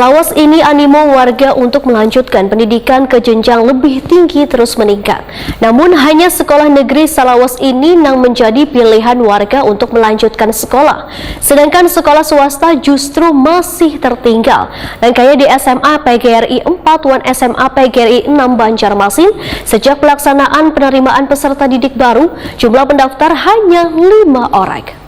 Selawas ini animo warga untuk melanjutkan pendidikan ke jenjang lebih tinggi terus meningkat. Namun hanya sekolah negeri Salawas ini yang menjadi pilihan warga untuk melanjutkan sekolah. Sedangkan sekolah swasta justru masih tertinggal. Dan kayak di SMA PGRI 4 dan SMA PGRI 6 Banjarmasin, sejak pelaksanaan penerimaan peserta didik baru, jumlah pendaftar hanya 5 orang.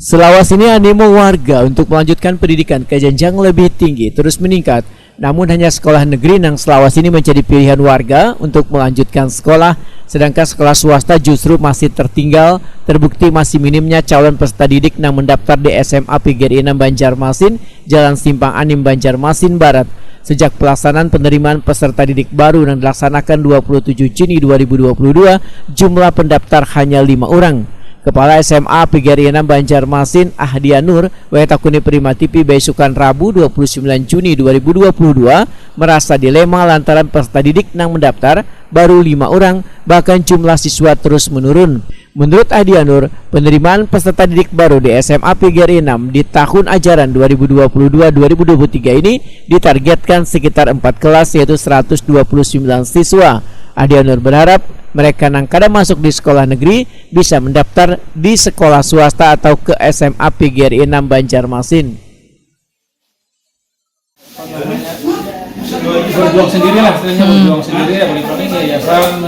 Selawas ini animo warga untuk melanjutkan pendidikan ke jenjang lebih tinggi terus meningkat. Namun hanya sekolah negeri nang Selawas ini menjadi pilihan warga untuk melanjutkan sekolah, sedangkan sekolah swasta justru masih tertinggal. Terbukti masih minimnya calon peserta didik nang mendaftar di SMA PGRI 6 Banjarmasin, Jalan Simpang Anim Banjarmasin Barat. Sejak pelaksanaan penerimaan peserta didik baru yang dilaksanakan 27 Juni 2022, jumlah pendaftar hanya 5 orang. Kepala SMA PGRI 6 Banjarmasin Ahdia Nur Wetakuni Prima TV besukan Rabu 29 Juni 2022 merasa dilema lantaran peserta didik nang mendaftar baru 5 orang, bahkan jumlah siswa terus menurun. Menurut Ahdia Nur, penerimaan peserta didik baru di SMA PGRI 6 di tahun ajaran 2022-2023 ini ditargetkan sekitar 4 kelas yaitu 129 siswa. Ahdia Nur berharap mereka yang kada masuk di sekolah negeri bisa mendaftar di sekolah swasta atau ke SMA PGRI 6 Banjarmasin. Berjuang sendiri lah, berjuang sendiri ya, paling yayasan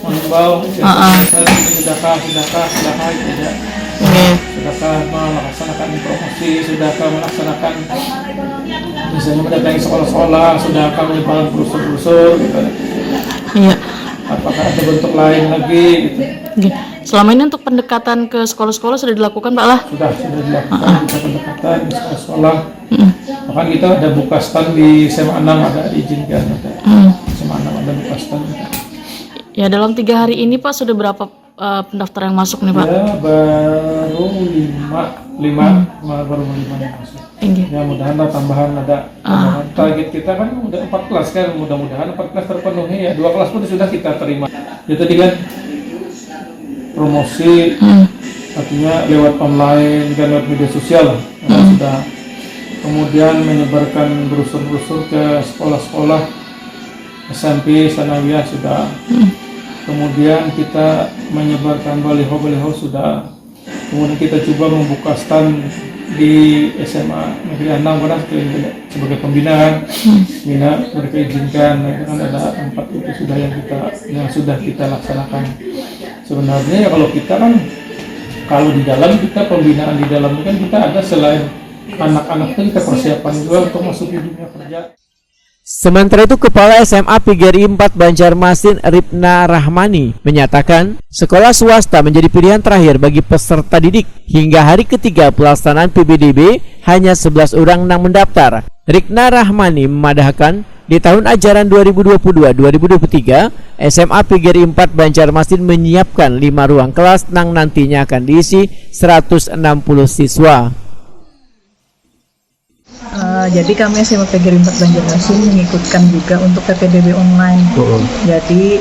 mengimbau sedekah melaksanakan promosi, sedekah melaksanakan misalnya mendatangi sekolah-sekolah, sedekah menyebar brosur-brosur gitu. Iya. Apakah ada bentuk lain lagi gitu. Selama ini untuk pendekatan ke sekolah-sekolah sudah dilakukan Pak lah? Sudah dilakukan kita pendekatan di sekolah-sekolah. Bahkan kita ada buka stand di SMA 6, ada diizinkan ada SMA 6 ada buka stand. Ya dalam 3 hari ini Pak sudah berapa pendaftar yang masuk nih Pak? Ya baru 5 baru 5 yang masuk. Ya mudah-mudahan tambahan ada tambahan. Target kita kan udah 4 kelas kan, mudah-mudahan 4 kelas terpenuhi ya. 2 kelas pun sudah kita terima. Ya tadi kan promosi artinya lewat online dan lewat media sosial sudah. Kemudian menyebarkan brosur-brosur ke sekolah-sekolah SMP, sanawiyah sudah. Kemudian kita menyebarkan baliho-baliho sudah. Kemudian kita coba membuka stand di SMA Negeri 6 sebagai pembinaan. Mereka izinkan, kan ada 4 itu sudah yang sudah kita laksanakan. Sebenarnya ya kalau di dalam kita pembinaan di dalam kan kita ada selain anak-anak itu kita persiapan juga untuk masuk di dunia kerja. Sementara itu, Kepala SMA PGRI 4 Banjarmasin Ripna Rahmani menyatakan sekolah swasta menjadi pilihan terakhir bagi peserta didik. Hingga hari ketiga pelaksanaan PBDB, hanya 11 orang yang mendaftar. Ripna Rahmani memadahkan di tahun ajaran 2022-2023, SMA PGRI 4 Banjarmasin menyiapkan 5 ruang kelas yang nantinya akan diisi 160 siswa. Jadi kami SMA PGRI 4 Banjarmasin mengikutkan juga untuk PPDB online. Jadi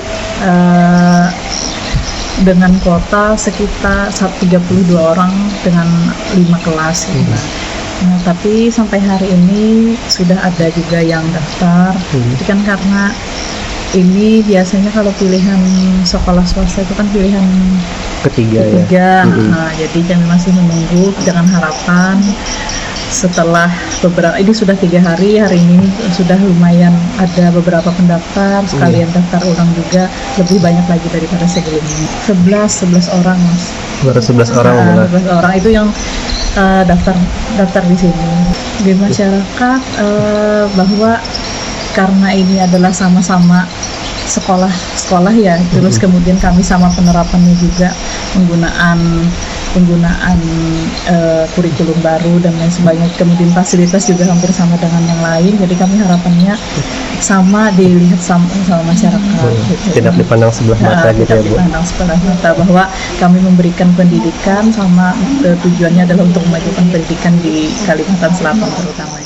dengan kuota sekitar 32 orang dengan 5 kelas. Nah, tapi sampai hari ini sudah ada juga yang daftar. Jadi kan karena ini biasanya kalau pilihan sekolah swasta itu kan pilihan ketiga. Nah, jadi kami masih menunggu dengan harapan setelah beberapa, ini sudah 3 hari ini sudah lumayan ada beberapa pendaftar, sekalian daftar ulang juga lebih banyak lagi daripada sebelumnya. 11 orang Mas. Baru 11 orang. 11 orang itu yang daftar di sini. Di masyarakat bahwa karena ini adalah sama-sama sekolah ya, terus kemudian kami sama penerapannya juga penggunaan kurikulum baru dan lain sebagainya, kemudian fasilitas juga hampir sama dengan yang lain, jadi kami harapannya sama dilihat sama masyarakat gitu. Tidak dipandang sebelah mata gitu ya Bu? Dipandang sebelah mata, bahwa kami memberikan pendidikan sama tujuannya adalah untuk memajukan pendidikan di Kalimantan Selatan terutama.